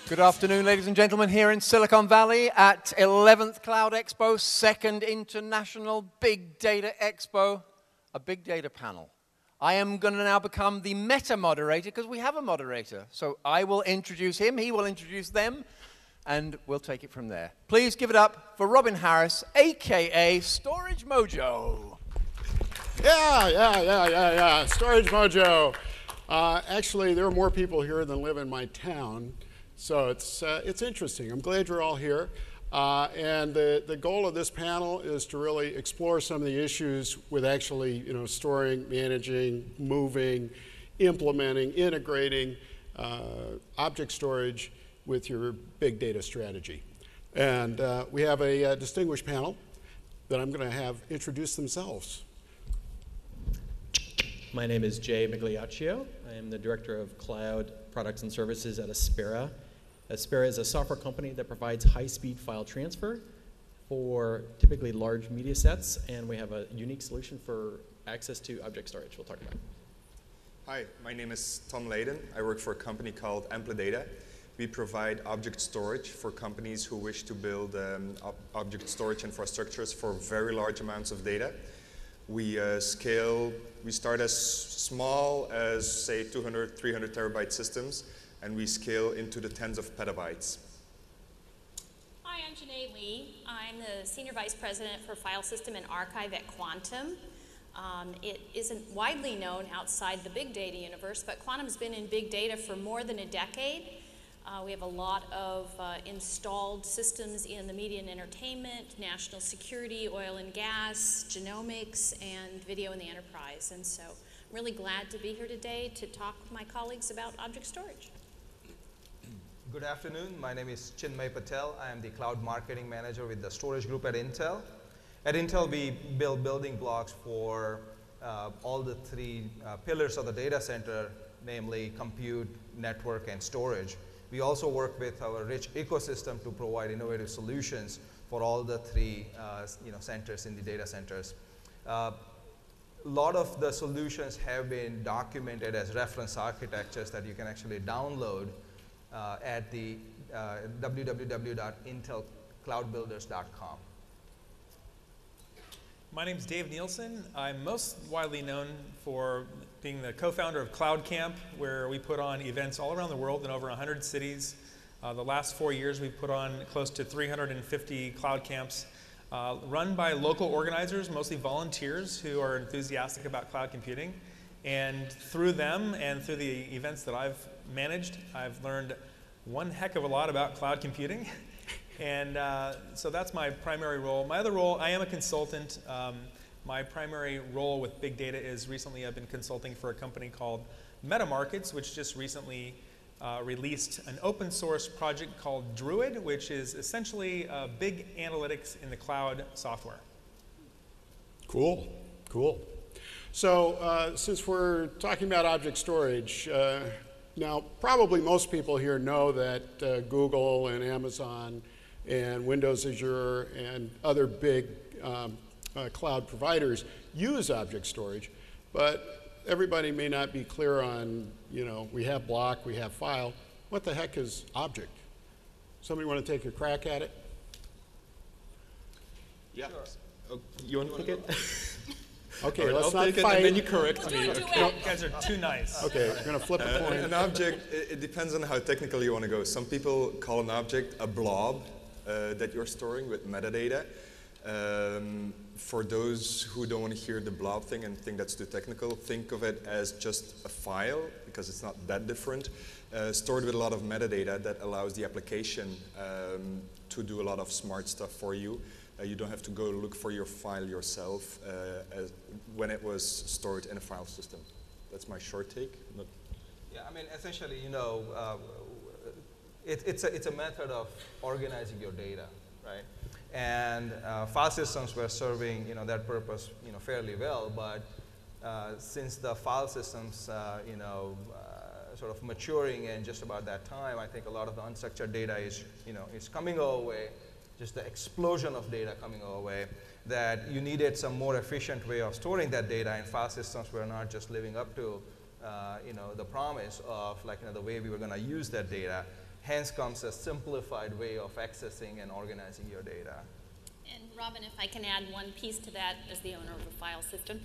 Good afternoon, ladies and gentlemen, here in Silicon Valley at 11th Cloud Expo, second International Big Data Expo, a big data panel. I am going to now become the meta moderator because we have a moderator. So I will introduce him, he will introduce them, and we'll take it from there. Please give it up for Robin Harris, AKA Storage Mojo. Yeah. Storage Mojo. Actually, there are more people here than live in my town. So it's interesting. I'm glad you're all here. And the goal of this panel is to really explore some of the issues with actually storing, managing, moving, implementing, integrating object storage with your big data strategy. And we have a distinguished panel that I'm going to have introduce themselves. My name is Jay Migliaccio. I am the Director of Cloud Products and Services at Aspera. Aspera is a software company that provides high-speed file transfer for typically large media sets, and we have a unique solution for access to object storage we'll talk about. Hi, my name is Tom Layden. I work for a company called Amplidata. We provide object storage for companies who wish to build object storage infrastructures for very large amounts of data. We start as small as, say, 200, 300 terabyte systems, and we scale into the tens of petabytes. Hi, I'm Janae Lee. I'm the Senior Vice President for File System and Archive at Quantum. It isn't widely known outside the big data universe, but Quantum's been in big data for more than a decade. We have a lot of installed systems in the media and entertainment, national security, oil and gas, genomics, and video in the enterprise. And so I'm really glad to be here today to talk with my colleagues about object storage. Good afternoon. My name is Chinmay Patel. I am the Cloud Marketing Manager with the Storage Group at Intel. At Intel, we build building blocks for all the three pillars of the data center, namely compute, network, and storage. We also work with our rich ecosystem to provide innovative solutions for all the three centers in the data centers. A lot of the solutions have been documented as reference architectures that you can actually download at the www.intelcloudbuilders.com. My name is Dave Nielsen. I'm most widely known for being the co-founder of Cloud Camp, where we put on events all around the world in over 100 cities. The last 4 years, we've put on close to 350 cloud camps run by local organizers, mostly volunteers who are enthusiastic about cloud computing. And through them and through the events that I've managed, I've learned one heck of a lot about cloud computing. And so that's my primary role. My other role, I am a consultant. My primary role with big data is recently I've been consulting for a company called MetaMarkets, which just recently released an open source project called Druid, which is essentially big analytics in the cloud software. Cool. So since we're talking about object storage, now probably most people here know that Google and Amazon and Windows Azure and other big cloud providers use object storage, but everybody may not be clear on, we have block, we have file. What the heck is object? Somebody want to take a crack at it? Yeah. Sure. Oh, you want to take it? Okay, right, let's I'll not take fight. It, and then you correct me. You guys are too nice. Okay, we're going to flip a coin. An object, it depends on how technical you want to go. Some people call an object a blob that you're storing with metadata. For those who don't want to hear the blob thing and think that's too technical, think of it as just a file, because it's not that different, stored with a lot of metadata that allows the application to do a lot of smart stuff for you. You don't have to go look for your file yourself when it was stored in a file system. That's my short take. Yeah, I mean, essentially, it's a method of organizing your data, right? And file systems were serving that purpose fairly well, but since the file systems sort of maturing and just about that time, I think a lot of the unstructured data is coming our way, just the explosion of data coming our way, that you needed some more efficient way of storing that data, and file systems were not just living up to the promise of the way we were going to use that data. hence comes a simplified way of accessing and organizing your data. And Robin, if I can add one piece to that as the owner of a file system,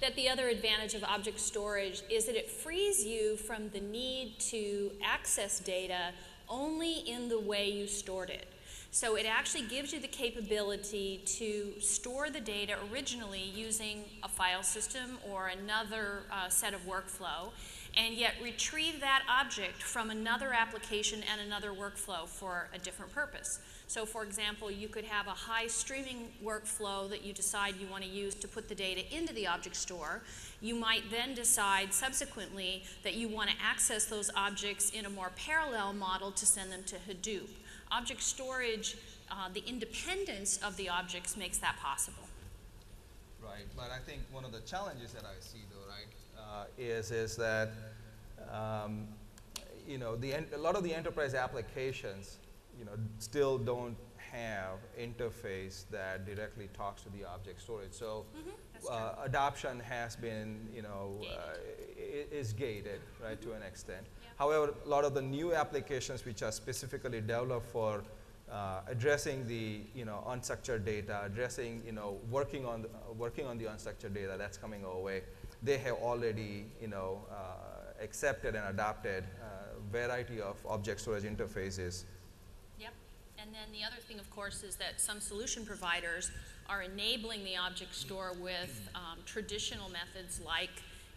that the other advantage of object storage is that it frees you from the need to access data only in the way you stored it. So it actually gives you the capability to store the data originally using a file system or another set of workflow, and yet retrieve that object from another application and another workflow for a different purpose. So for example, you could have a high streaming workflow that you decide you want to use to put the data into the object store. You might then decide subsequently that you want to access those objects in a more parallel model to send them to Hadoop. Object storage, the independence of the objects makes that possible. Right, but I think one of the challenges that I see though, right, is that you know, a lot of the enterprise applications, you know, still don't have interface that directly talks to the object storage. So adoption has been, you know, is gated, right, to an extent. Yeah. However, a lot of the new applications which are specifically developed for addressing the, you know, unstructured data, addressing, you know, working on the unstructured data that's coming our way, they have already, you know, accepted and adopted a variety of object storage interfaces. Yep. And then the other thing, of course, is that some solution providers are enabling the object store with traditional methods like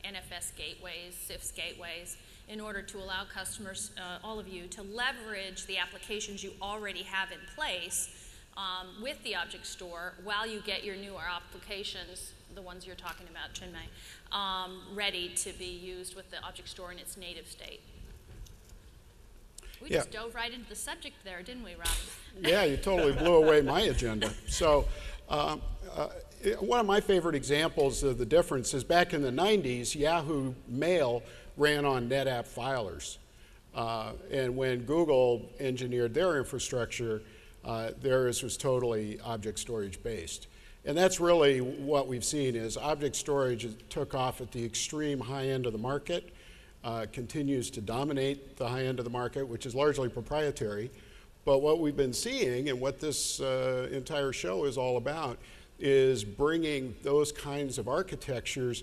NFS gateways, CIFS gateways, in order to allow customers, all of you, to leverage the applications you already have in place with the object store while you get your newer applications, the ones you're talking about, Chinmay, ready to be used with the object store in its native state. We just dove right into the subject there, didn't we, Robin? Yeah, you totally blew away my agenda. So one of my favorite examples of the difference is back in the 90s, Yahoo Mail ran on NetApp filers. And when Google engineered their infrastructure, theirs was totally object storage based. And that's really what we've seen is object storage took off at the extreme high end of the market, continues to dominate the high end of the market, which is largely proprietary. But what we've been seeing and what this entire show is all about is bringing those kinds of architectures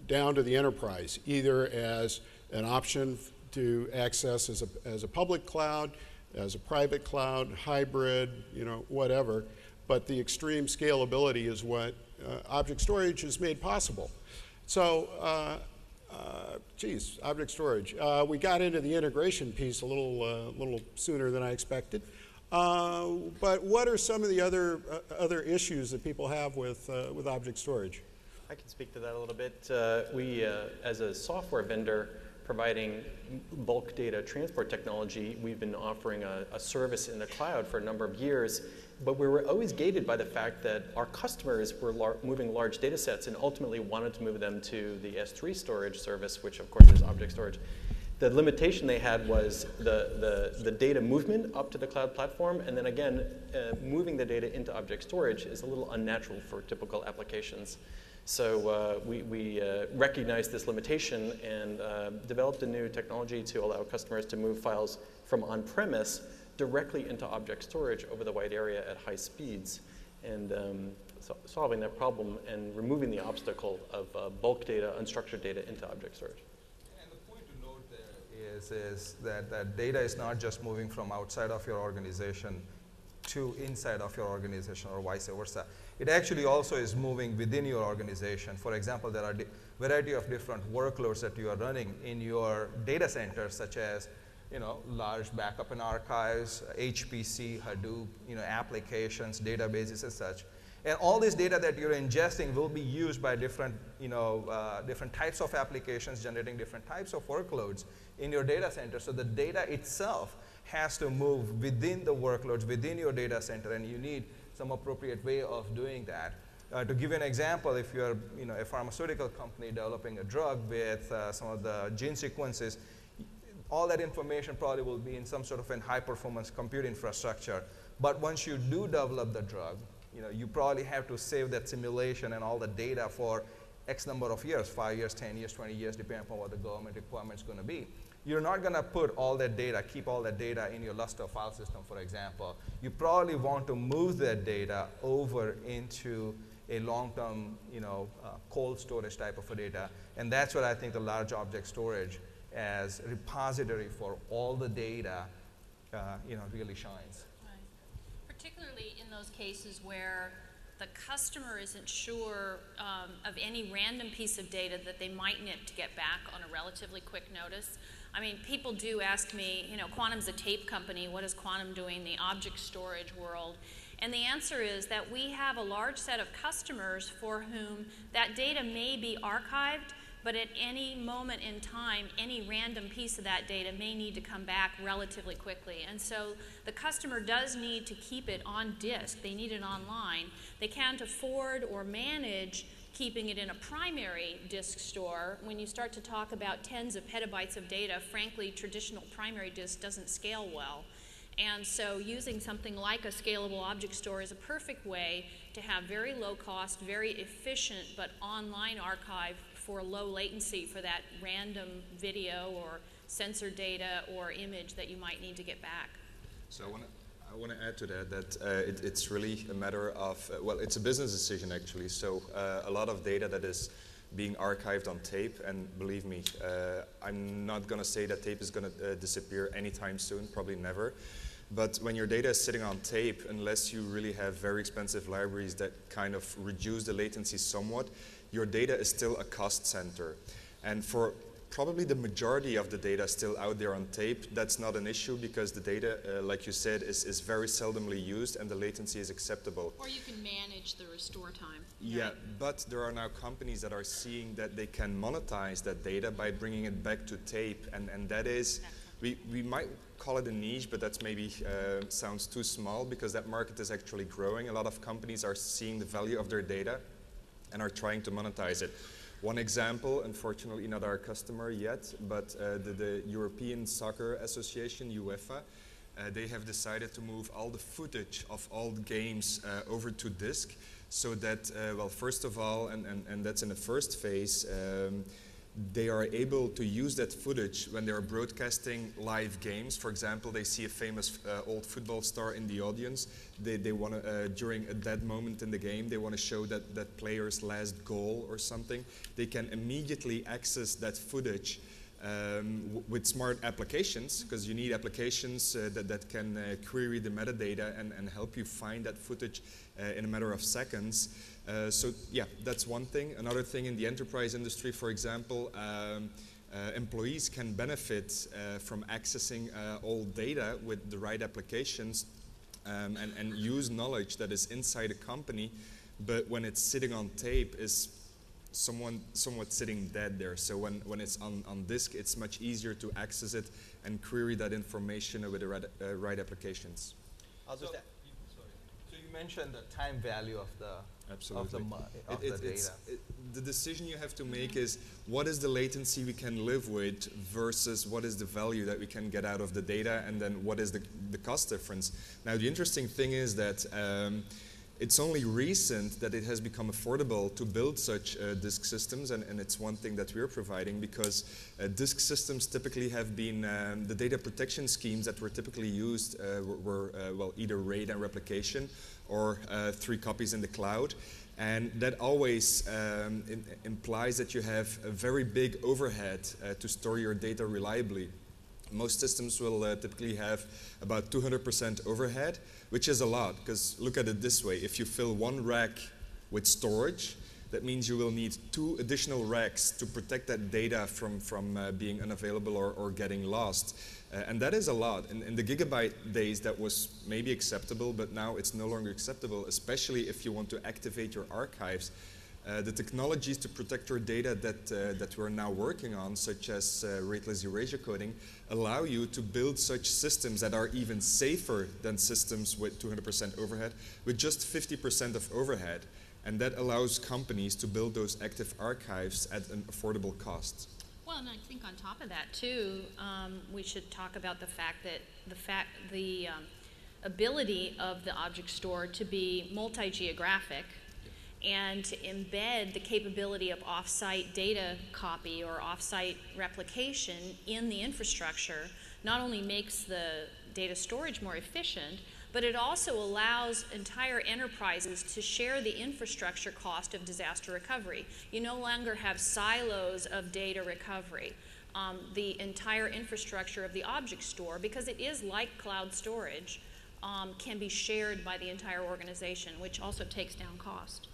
down to the enterprise, either as an option to access as a public cloud, as a private cloud, hybrid, you know, whatever. But the extreme scalability is what object storage has made possible. So, object storage. We got into the integration piece a little sooner than I expected. But what are some of the other issues that people have with object storage? I can speak to that a little bit. We, as a software vendor providing bulk data transport technology, we've been offering a service in the cloud for a number of years, but we were always gated by the fact that our customers were moving large data sets and ultimately wanted to move them to the S3 storage service, which of course is object storage. The limitation they had was the data movement up to the cloud platform, and then again, moving the data into object storage is a little unnatural for typical applications. So we recognized this limitation and developed a new technology to allow customers to move files from on-premise directly into object storage over the wide area at high speeds, and solving that problem and removing the obstacle of bulk data, unstructured data into object storage. And the point to note there is that data is not just moving from outside of your organization to inside of your organization or vice versa. It actually also is moving within your organization. For example, there are a variety of different workloads that you are running in your data centers, such as, you know, large backup and archives, HPC, Hadoop, you know, applications, databases and such. And all this data that you're ingesting will be used by different, you know, different types of applications generating different types of workloads in your data center. So the data itself has to move within the workloads, within your data center, and you need some appropriate way of doing that. To give you an example, if you're, you know, a pharmaceutical company developing a drug with some of the gene sequences, all that information probably will be in some sort of a high-performance compute infrastructure. But once you do develop the drug, you know, you probably have to save that simulation and all the data for X number of years, 5 years, 10 years, 20 years, depending upon what the government requirement is going to be. You're not going to put all that data, keep all that data in your Lustre file system, for example. You probably want to move that data over into a long-term, cold storage type of a data. And that's what I think the large object storage as repository for all the data, really shines. Right. Particularly in those cases where the customer isn't sure of any random piece of data that they might need to get back on a relatively quick notice. I mean, people do ask me, Quantum's a tape company, what is Quantum doing in the object storage world? And the answer is that we have a large set of customers for whom that data may be archived, but at any moment in time, any random piece of that data may need to come back relatively quickly. And so the customer does need to keep it on disk. They need it online. They can't afford or manage keeping it in a primary disk store. When you start to talk about tens of petabytes of data, frankly, traditional primary disk doesn't scale well. And so using something like a scalable object store is a perfect way to have very low cost, very efficient, but online archive for low latency for that random video or sensor data or image that you might need to get back. So I want to add to that it's really a matter of, well, it's a business decision actually. So a lot of data that is being archived on tape, and believe me, I'm not going to say that tape is going to disappear anytime soon, probably never. But when your data is sitting on tape, unless you really have very expensive libraries that kind of reduce the latency somewhat, your data is still a cost center. And for probably the majority of the data still out there on tape, that's not an issue because the data, like you said, is very seldomly used and the latency is acceptable. Or you can manage the restore time. Yeah, right? but there are now companies that are seeing that they can monetize that data by bringing it back to tape, and that is, we might call it a niche, but that's maybe sounds too small because that market is actually growing. A lot of companies are seeing the value of their data and are trying to monetize it. One example, unfortunately not our customer yet, but the European Soccer Association, UEFA, they have decided to move all the footage of all the games over to disk so that, well, first of all, and that's in the first phase, they are able to use that footage when they are broadcasting live games. For example, they see a famous old football star in the audience. They want to, during that moment in the game, they want to show that player's last goal or something. They can immediately access that footage with smart applications, because you need applications that can query the metadata and help you find that footage in a matter of seconds. So yeah, that's one thing. Another thing in the enterprise industry, for example, employees can benefit from accessing all data with the right applications and use knowledge that is inside a company, but when it's sitting on tape is somewhat sitting dead there. So when it's on disk, it's much easier to access it and query that information with the right applications. I'll just add. So you mentioned the time value of the Absolutely. the data. The decision you have to make is what is the latency we can live with versus what is the value that we can get out of the data, and then what is the cost difference. Now the interesting thing is that it's only recent that it has become affordable to build such disk systems, and it's one thing that we're providing, because disk systems typically have been, the data protection schemes that were typically used were well, either RAID and replication, or 3 copies in the cloud. And that always implies that you have a very big overhead to store your data reliably. Most systems will typically have about 200% overhead, which is a lot, because look at it this way. If you fill 1 rack with storage, that means you will need 2 additional racks to protect that data from being unavailable or getting lost. And that is a lot. In the gigabyte days, that was maybe acceptable, but now it's no longer acceptable, especially if you want to activate your archives. The technologies to protect your data that we're now working on, such as rateless erasure coding, allow you to build such systems that are even safer than systems with 200% overhead, with just 50% of overhead. And that allows companies to build those active archives at an affordable cost. Well, and I think on top of that too, we should talk about the fact that the ability of the object store to be multi-geographic and to embed the capability of off-site data copy or off-site replication in the infrastructure not only makes the data storage more efficient, but it also allows entire enterprises to share the infrastructure cost of disaster recovery. You no longer have silos of data recovery. The entire infrastructure of the object store, because it is like cloud storage, can be shared by the entire organization, which also takes down cost.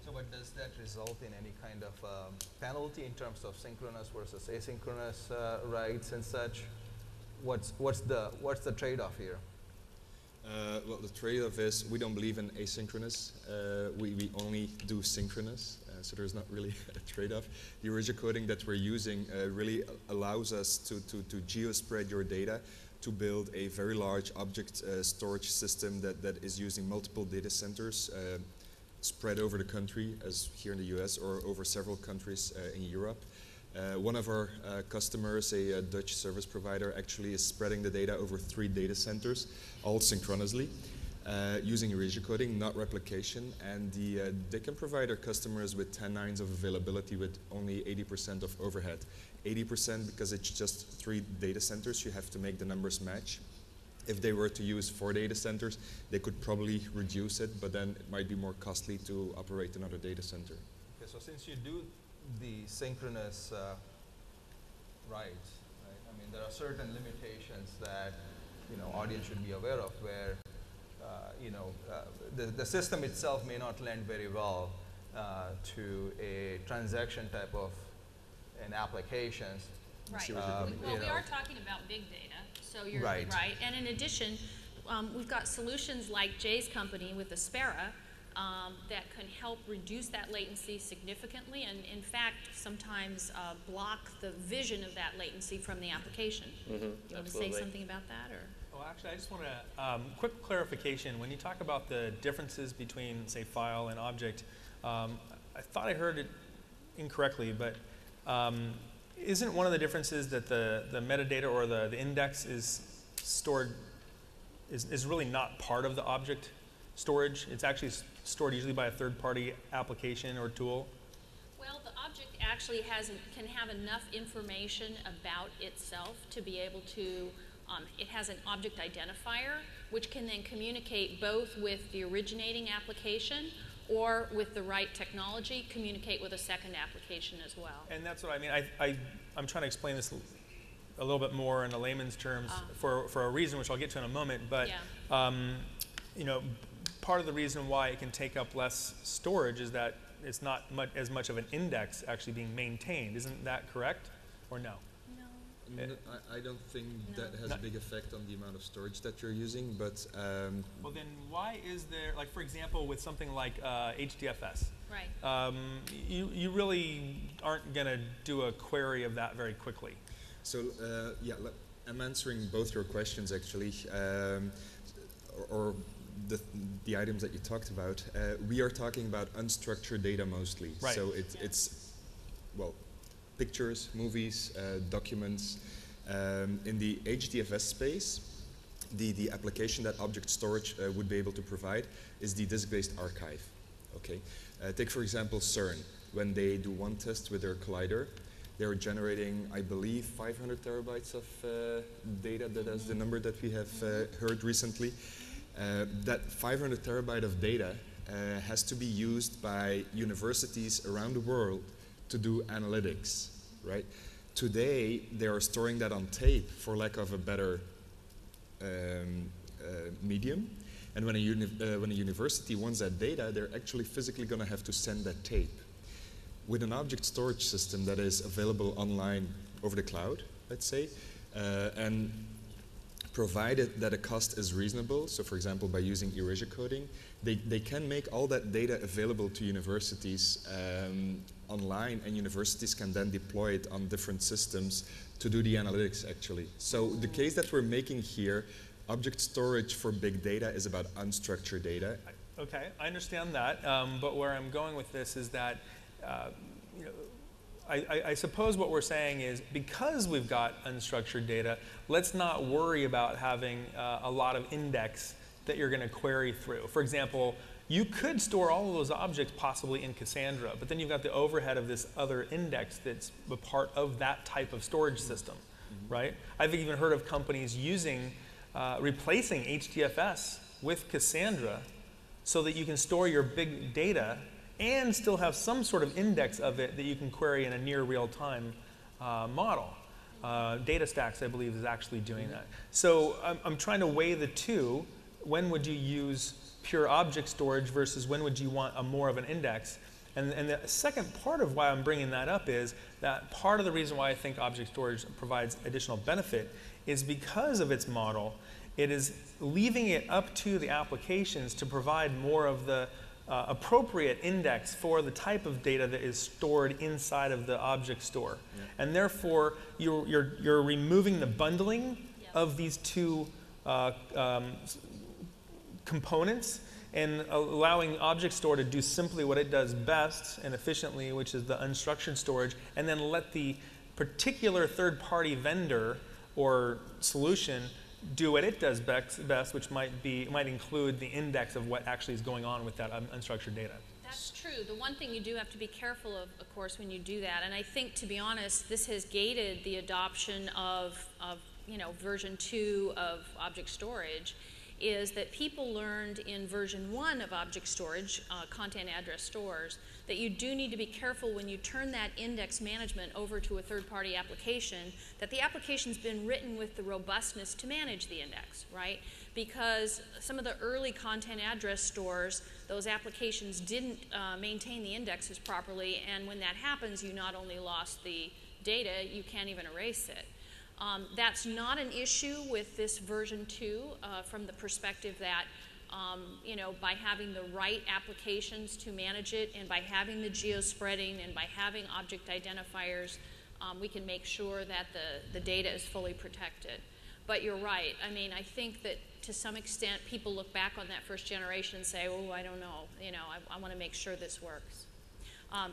So, but does that result in any kind of penalty in terms of synchronous versus asynchronous writes and such? What's the trade-off here? Well, the trade-off is we don't believe in asynchronous. We only do synchronous, so there's not really a trade-off. The origin coding that we're using really allows us to geo-spread your data to build a very large object storage system that is using multiple data centers spread over the country, as here in the US, or over several countries in Europe. One of our customers, a Dutch service provider, actually is spreading the data over 3 data centers, all synchronously, using erasure coding, not replication. And they can provide our customers with 10 nines of availability with only 80% of overhead. 80% because it's just 3 data centers, you have to make the numbers match. If they were to use 4 data centers, they could probably reduce it, but then it might be more costly to operate another data center. Okay, so since you do the synchronous writes, right? I mean, there are certain limitations that audience should be aware of, where the system itself may not lend very well to a transaction type of an applications. Right. Well, we are talking about big data, so you're right. And in addition, we've got solutions like Jay's company with Aspera that can help reduce that latency significantly, and in fact, sometimes block the vision of that latency from the application. You want to say something about that, or? Well, actually, I just want to quick clarification. When you talk about the differences between, say, file and object, I thought I heard it incorrectly, but isn't one of the differences that the metadata or the index is stored is really not part of the object storage? It's actually stored usually by a third-party application or tool. Well, the object actually can have enough information about itself to be able to. It has an object identifier, which can then communicate both with the originating application or with the right technology, communicate with a second application as well. And that's what I mean. I'm trying to explain this a little bit more in a layman's terms for a reason, which I'll get to in a moment. But part of the reason why it can take up less storage is that it's not as much of an index actually being maintained. Isn't that correct, or no? I don't think that has a big effect on the amount of storage that you're using, but... well, then why is there, like for example, with something like HDFS, right? You really aren't going to do a query of that very quickly. So, I'm answering both your questions, actually, or the items that you talked about. We are talking about unstructured data mostly. Right. So it's, well, pictures, movies, documents. In the HDFS space, the application that object storage would be able to provide is the disk-based archive. Okay, take for example CERN. When they do one test with their collider, they're generating, I believe, 500 terabytes of data. That is the number that we have heard recently. That 500 terabyte of data has to be used by universities around the world to do analytics, right? Today, they are storing that on tape for lack of a better medium. And when a university wants that data, they're actually physically going to have to send that tape. With an object storage system that is available online over the cloud, let's say, and provided that a cost is reasonable, so for example by using erasure coding, they can make all that data available to universities online, and universities can then deploy it on different systems to do the analytics actually. So the case that we're making here, object storage for big data, is about unstructured data. Okay, I understand that, but where I'm going with this is that I suppose what we're saying is, because we've got unstructured data, let's not worry about having a lot of index that you're going to query through. For example, you could store all of those objects possibly in Cassandra, but then you've got the overhead of this other index that's a part of that type of storage system, right? I've even heard of companies using, replacing HDFS with Cassandra so that you can store your big data and still have some sort of index of it that you can query in a near real-time model. DataStax, I believe, is actually doing that. So I'm trying to weigh the two. When would you use pure object storage versus when would you want more of an index? And the second part of why I'm bringing that up is that part of the reason why I think object storage provides additional benefit is because of its model. It is leaving it up to the applications to provide more of the appropriate index for the type of data that is stored inside of the object store. Yeah. And therefore, you're removing the bundling of these two components and allowing object store to do simply what it does best and efficiently, which is the unstructured storage, and then let the particular third-party vendor or solution do what it does best, which might include the index of what actually is going on with that unstructured data. That's true. The one thing you do have to be careful of course, when you do that, and I think, to be honest, this has gated the adoption of version 2 of object storage, is that people learned in version 1 of object storage, content address stores, that you do need to be careful when you turn that index management over to a third-party application, that the application's been written with the robustness to manage the index, right? Because some of the early content address stores, those applications didn't maintain the indexes properly, and when that happens, you not only lost the data, you can't even erase it. That's not an issue with this version 2 from the perspective that by having the right applications to manage it and by having the geo-spreading and by having object identifiers, we can make sure that the data is fully protected. But you're right. I mean, I think that to some extent people look back on that first generation and say, oh, I don't know. I want to make sure this works.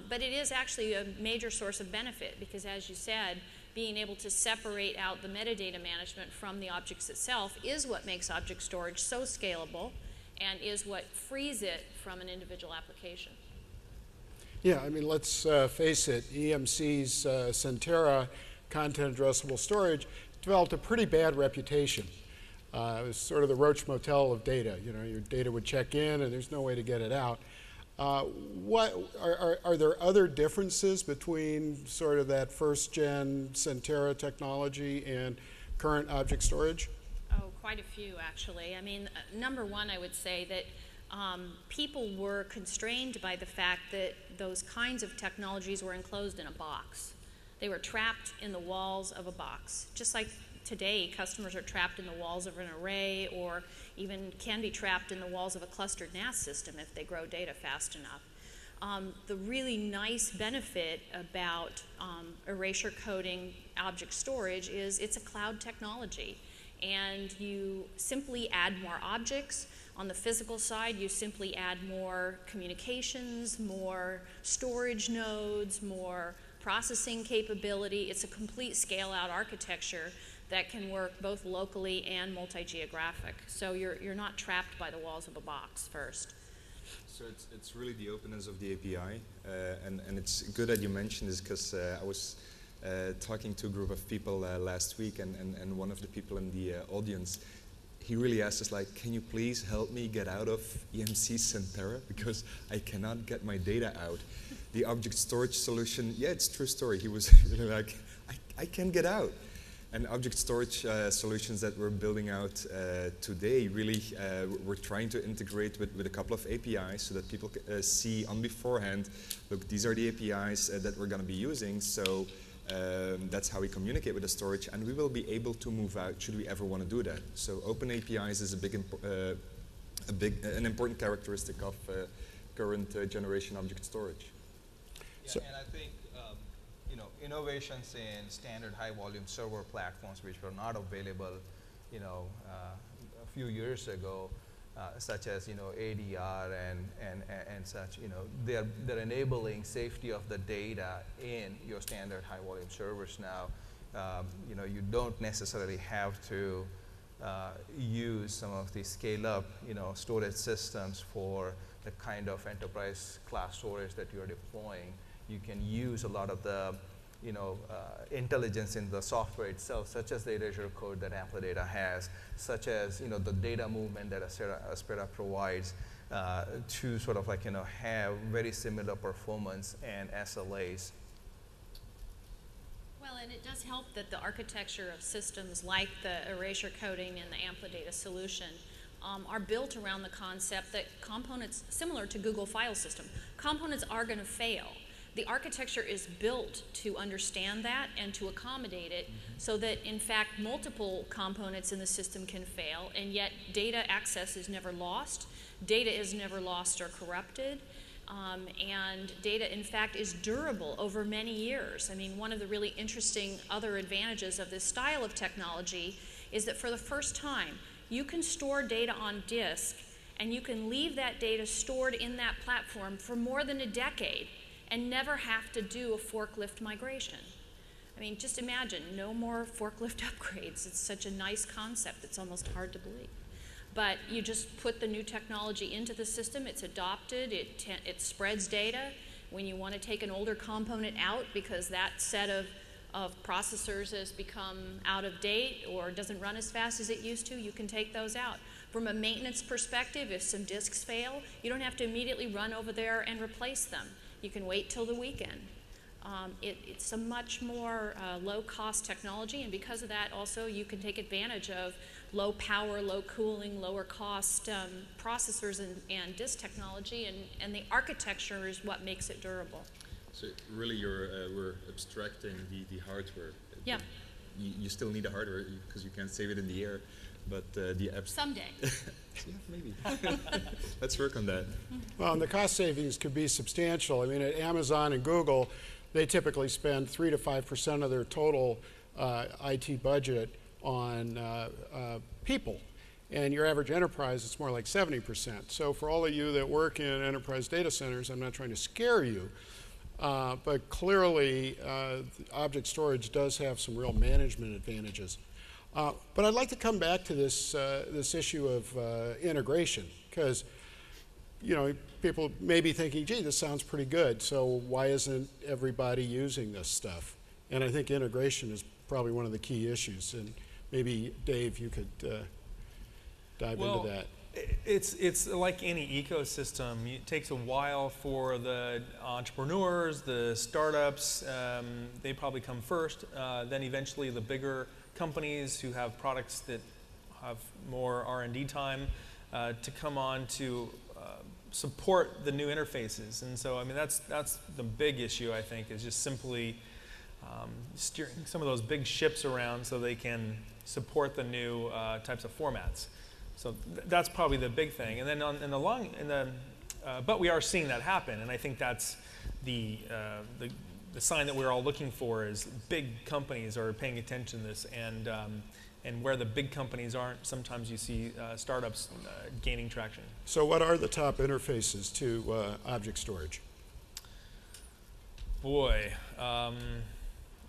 But it is actually a major source of benefit because, as you said, being able to separate out the metadata management from the objects itself is what makes object storage so scalable and is what frees it from an individual application. Yeah, I mean, let's face it, EMC's Centera content addressable storage developed a pretty bad reputation. It was sort of the Roach Motel of data. Your data would check in and there's no way to get it out. What are there other differences between sort of that first-gen Centera technology and current object storage? Oh, quite a few, actually. I mean, number one, I would say that people were constrained by the fact that those kinds of technologies were enclosed in a box. They were trapped in the walls of a box, just like today customers are trapped in the walls of an array or even can be trapped in the walls of a clustered NAS system if they grow data fast enough. The really nice benefit about erasure coding object storage is it's a cloud technology, and you simply add more objects. On the physical side, you simply add more communications, more storage nodes, more processing capability. It's a complete scale-out architecture that can work both locally and multi-geographic. So you're not trapped by the walls of a box first. So it's really the openness of the API, and it's good that you mentioned this because I was talking to a group of people last week, and one of the people in the audience, he really asked us, like, can you please help me get out of EMC Centera because I cannot get my data out. The object storage solution, yeah, it's a true story. He was really like, I can't get out. And object storage solutions that we're building out today, really, we're trying to integrate with a couple of APIs so that people see on beforehand, look, these are the APIs that we're going to be using, so that's how we communicate with the storage, and we will be able to move out should we ever want to do that. So open APIs is an important characteristic of current generation object storage. Yeah, so, and I think innovations in standard high-volume server platforms, which were not available, a few years ago, such as ADR and such. They're enabling safety of the data in your standard high-volume servers now. You don't necessarily have to use some of the scale-up, storage systems for the kind of enterprise class storage that you're deploying. You can use a lot of the intelligence in the software itself, such as the erasure code that Amplidata has, such as the data movement that Aspera provides to sort of have very similar performance and SLAs. Well, and it does help that the architecture of systems like the erasure coding and the Amplidata solution are built around the concept that components, similar to Google File System, components are going to fail. The architecture is built to understand that and to accommodate it so that, in fact, multiple components in the system can fail, and yet data access is never lost, data is never lost or corrupted, and data, in fact, is durable over many years. I mean, one of the really interesting other advantages of this style of technology is that for the first time, you can store data on disk, and you can leave that data stored in that platform for more than a decade and never have to do a forklift migration. I mean, just imagine, no more forklift upgrades. It's such a nice concept, it's almost hard to believe. But you just put the new technology into the system, it's adopted, it spreads data. When you want to take an older component out because that set of processors has become out of date or doesn't run as fast as it used to, you can take those out. From a maintenance perspective, if some disks fail, you don't have to immediately run over there and replace them. You can wait till the weekend. It's a much more low-cost technology, and because of that, also, you can take advantage of low power, low cooling, lower cost processors and disk technology, and the architecture is what makes it durable. So really, we're abstracting the hardware. Yeah. You still need the hardware because you can't save it in the air, but the apps. Someday. Yeah, maybe. Let's work on that. Well, and the cost savings could be substantial. I mean, at Amazon and Google, they typically spend 3 to 5% of their total IT budget on people. And your average enterprise, it's more like 70%. So for all of you that work in enterprise data centers, I'm not trying to scare you, but clearly object storage does have some real management advantages. But I'd like to come back to this, this issue of integration, because people may be thinking, gee, this sounds pretty good, so why isn't everybody using this stuff? And I think integration is probably one of the key issues, and maybe, Dave, you could dive into that. It's like any ecosystem. It takes a while for the entrepreneurs, the startups, they probably come first, then eventually the bigger companies who have products that have more R&D time to come on to support the new interfaces. And so, I mean, that's the big issue, I think, is just simply steering some of those big ships around so they can support the new types of formats. So that's probably the big thing. And then but we are seeing that happen, and I think that's the sign that we're all looking for is big companies are paying attention to this, and where the big companies aren't, sometimes you see startups gaining traction. So what are the top interfaces to object storage? Boy,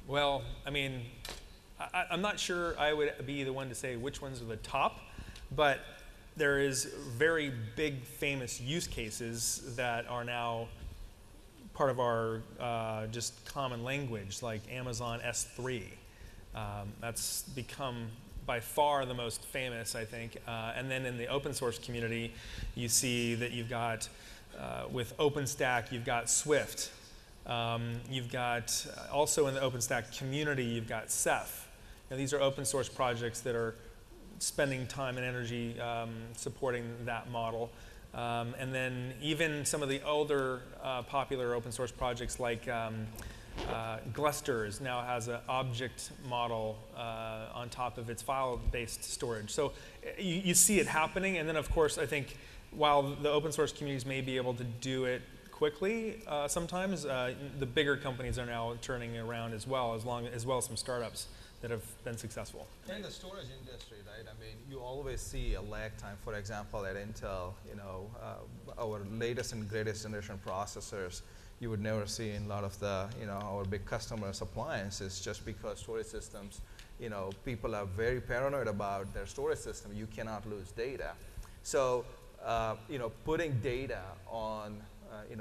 well, I mean, I'm not sure I would be the one to say which ones are the top, but there is very big famous use cases that are now part of our just common language, like Amazon S3. That's become by far the most famous, I think. And then in the open source community, you see that you've got, with OpenStack, you've got Swift. You've got, also in the OpenStack community, you've got Ceph. Now, these are open source projects that are spending time and energy supporting that model. And then even some of the older popular open source projects like Gluster now has an object model on top of its file-based storage. So you see it happening, and then of course I think while the open source communities may be able to do it quickly sometimes, the bigger companies are now turning around as well as some startups that have been successful. In the storage industry, right? I mean, you always see a lag time. For example, at Intel, our latest and greatest generation processors, you would never see in a lot of the, our big customers' appliances, just because storage systems people are very paranoid about their storage system. You cannot lose data. So, putting data on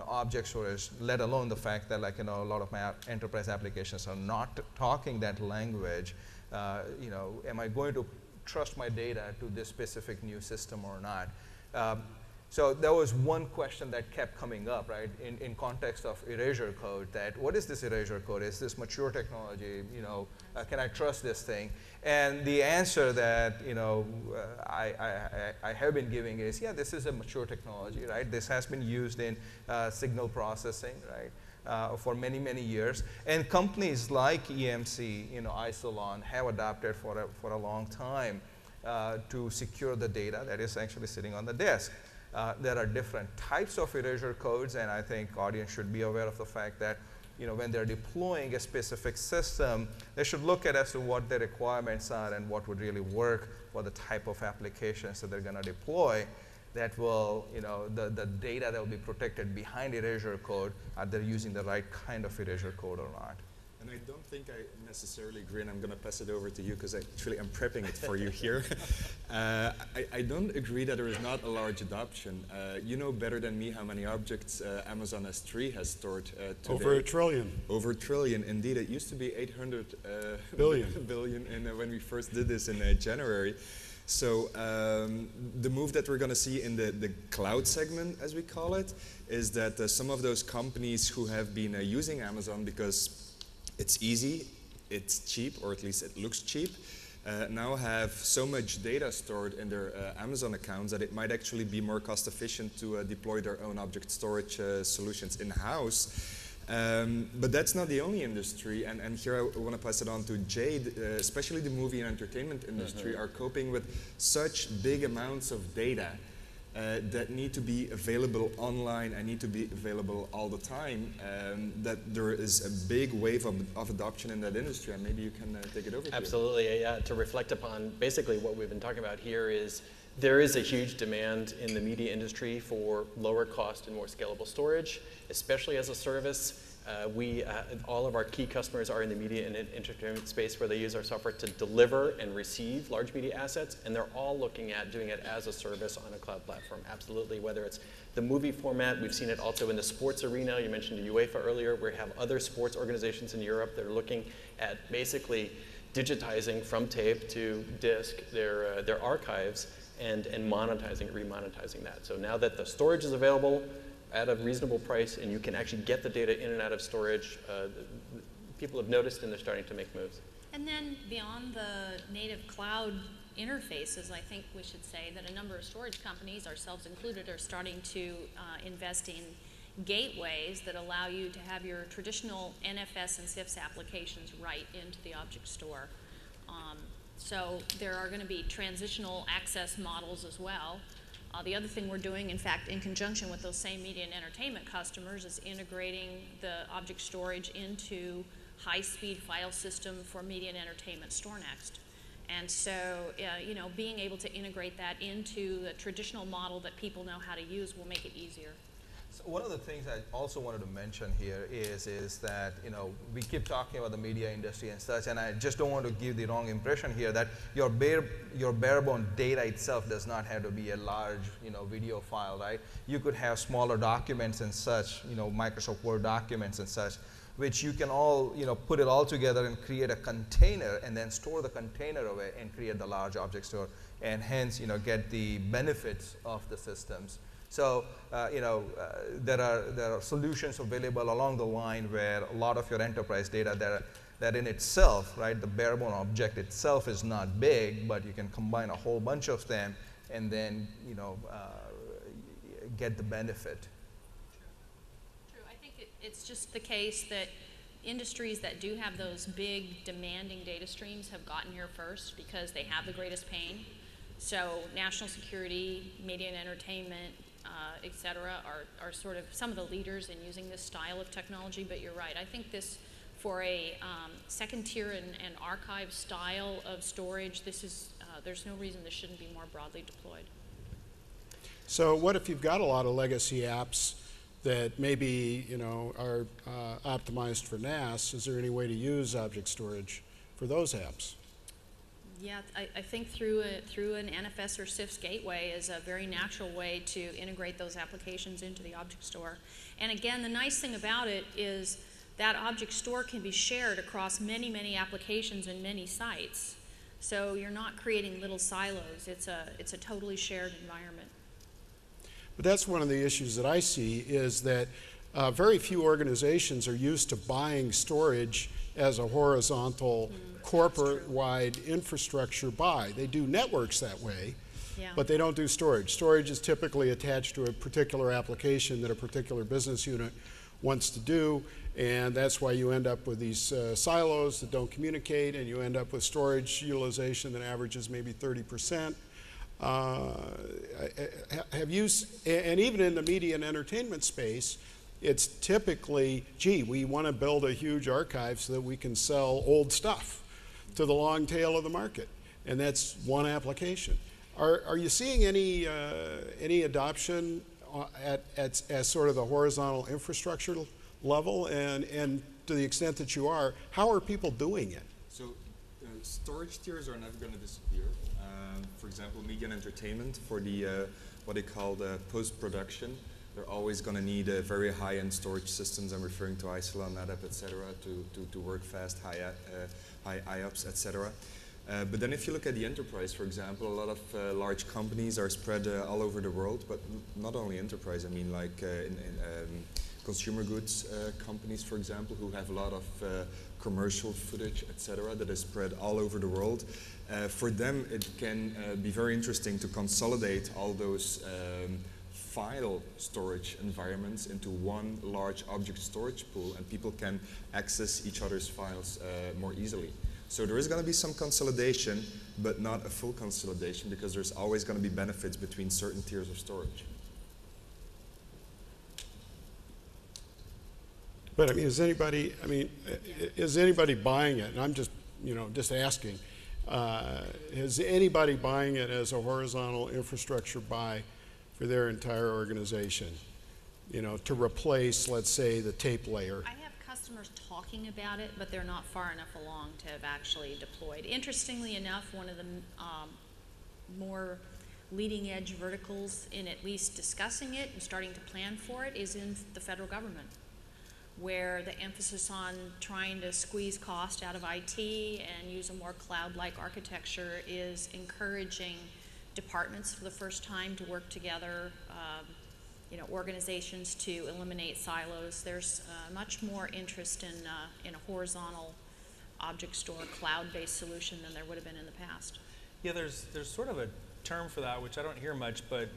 object storage, let alone the fact that a lot of my enterprise applications are not talking that language. Am I going to trust my data to this specific new system or not? So there was one question that kept coming up, right, in context of erasure code, that what is this erasure code? Is this mature technology? Can I trust this thing? And the answer that I have been giving is, yeah, this is a mature technology, right? This has been used in signal processing, right, for many, many years. And companies like EMC, Isilon, have adopted for a long time to secure the data that is actually sitting on the disk. There are different types of erasure codes, and I think audience should be aware of the fact that when they're deploying a specific system, they should look at as to what their requirements are and what would really work for the type of applications that they're going to deploy. That will, the data that will be protected behind erasure code, are they using the right kind of erasure code or not? And I don't think I necessarily agree, and I'm going to pass it over to you because actually I'm prepping it for you here. I don't agree that there is not a large adoption. You know better than me how many objects Amazon S3 has stored today. Over a trillion. Over a trillion, indeed. It used to be 800 billion when we first did this in January. So the move that we're going to see in the cloud segment, as we call it, is that some of those companies who have been using Amazon because it's easy, it's cheap, or at least it looks cheap, now have so much data stored in their Amazon accounts that it might actually be more cost efficient to deploy their own object storage solutions in-house. But that's not the only industry, and here I want to pass it on to Jade. Especially the movie and entertainment industry are coping with such big amounts of data that need to be available online and need to be available all the time, that there is a big wave of adoption in that industry, and maybe you can take it over. Absolutely, yeah. To reflect upon basically what we've been talking about here is there is a huge demand in the media industry for lower cost and more scalable storage, especially as a service. All of our key customers are in the media and entertainment space where they use our software to deliver and receive large media assets, and they're all looking at doing it as a service on a cloud platform. Absolutely, whether it's the movie format, we've seen it also in the sports arena. You mentioned the UEFA earlier. We have other sports organizations in Europe that are looking at basically digitizing from tape to disk their archives and monetizing, remonetizing that. So now that the storage is available at a reasonable price and you can actually get the data in and out of storage, people have noticed and they're starting to make moves. And then beyond the native cloud interfaces, I think we should say that a number of storage companies, ourselves included, are starting to invest in gateways that allow you to have your traditional NFS and CIFS applications right into the object store. So there are going to be transitional access models as well. The other thing we're doing, in fact, in conjunction with those same media and entertainment customers, is integrating the object storage into high-speed file system for media and entertainment StoreNext. And so, being able to integrate that into the traditional model that people know how to use will make it easier. So one of the things I also wanted to mention here is that we keep talking about the media industry and such, and I just don't want to give the wrong impression here that your bare-bone data itself does not have to be a large video file, right? You could have smaller documents and such, Microsoft Word documents and such, which you can all put it all together and create a container and then store the container away and create the large object store, and hence get the benefits of the systems. So, there are solutions available along the line where a lot of your enterprise data that in itself, right, the bare bone object itself is not big, but you can combine a whole bunch of them and then, get the benefit. True. I think it's just the case that industries that do have those big demanding data streams have gotten here first because they have the greatest pain. So national security, media and entertainment, et cetera, are sort of some of the leaders in using this style of technology, but you're right. I think this, for a second tier and archive style of storage, this is, there's no reason this shouldn't be more broadly deployed. So what if you've got a lot of legacy apps that maybe are optimized for NAS? Is there any way to use object storage for those apps? Yeah, I think through an NFS or CIFS gateway is a very natural way to integrate those applications into the object store. And again, the nice thing about it is that object store can be shared across many, many applications and many sites. So you're not creating little silos. It's a totally shared environment. But that's one of the issues that I see is that very few organizations are used to buying storage as a horizontal corporate-wide infrastructure buy. They do networks that way, Yeah. but they don't do storage. Storage is typically attached to a particular application that a particular business unit wants to do, and that's why you end up with these silos that don't communicate, and you end up with storage utilization that averages maybe 30%. Have you, and even in the media and entertainment space, it's typically, gee, we want to build a huge archive so that we can sell old stuff to the long tail of the market, and that's one application. Are you seeing any adoption at sort of the horizontal infrastructure level, and to the extent that you are, how are people doing it? So storage tiers are never going to disappear. For example, media and entertainment for the what they call the post-production, they're always going to need very high-end storage systems. I'm referring to Isilon, NetApp, etc., to work fast, high IOPS, etc. But then if you look at the enterprise, for example, a lot of large companies are spread all over the world, but not only enterprise, I mean like in consumer goods companies, for example, who have a lot of commercial footage, etc., that is spread all over the world. For them, it can be very interesting to consolidate all those file storage environments into one large object storage pool, and people can access each other's files more easily. So there is going to be some consolidation, but not a full consolidation, because there's always going to be benefits between certain tiers of storage. But I mean, is anybody buying it? And I'm just asking. Is anybody buying it as a horizontal infrastructure buy for their entire organization? You know, to replace, let's say, the tape layer. I have customers talking about it, but they're not far enough along to have actually deployed. Interestingly enough, one of the more leading edge verticals in at least discussing it and starting to plan for it is in the federal government, where the emphasis on trying to squeeze cost out of IT and use a more cloud-like architecture is encouraging departments for the first time to work together, organizations to eliminate silos. There's much more interest in a horizontal object store, cloud-based solution than there would have been in the past. Yeah, there's sort of a term for that, which I don't hear much, but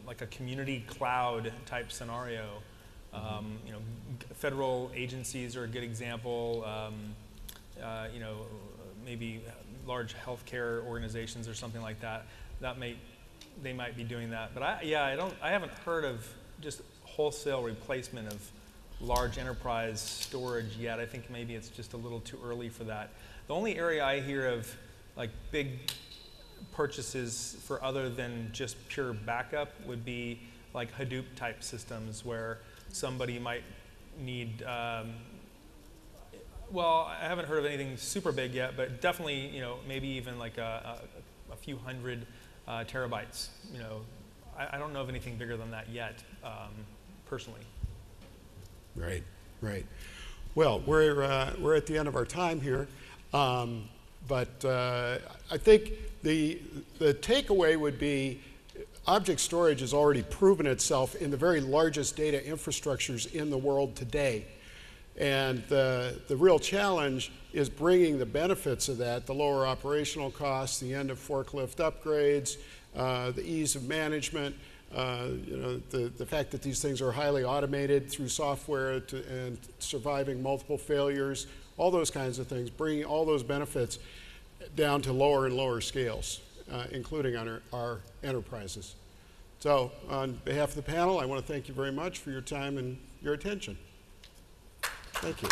like a community cloud type scenario. Federal agencies are a good example. Maybe large healthcare organizations or something like that. They might be doing that. But I haven't heard of just wholesale replacement of large enterprise storage yet. I think maybe it's just a little too early for that. The only area I hear of like big purchases for other than just pure backup would be like Hadoop type systems, where somebody might need, well, I haven't heard of anything super big yet, but definitely, maybe even like a few hundred terabytes. I don't know of anything bigger than that yet, personally. Right. Well, we're at the end of our time here, but I think the takeaway would be object storage has already proven itself in the very largest data infrastructures in the world today. And the real challenge is bringing the benefits of that, the lower operational costs, the end of forklift upgrades, the ease of management, the fact that these things are highly automated through software and surviving multiple failures, all those kinds of things, bringing all those benefits down to lower and lower scales, including on our enterprises. So on behalf of the panel, I want to thank you very much for your time and your attention. Thank you.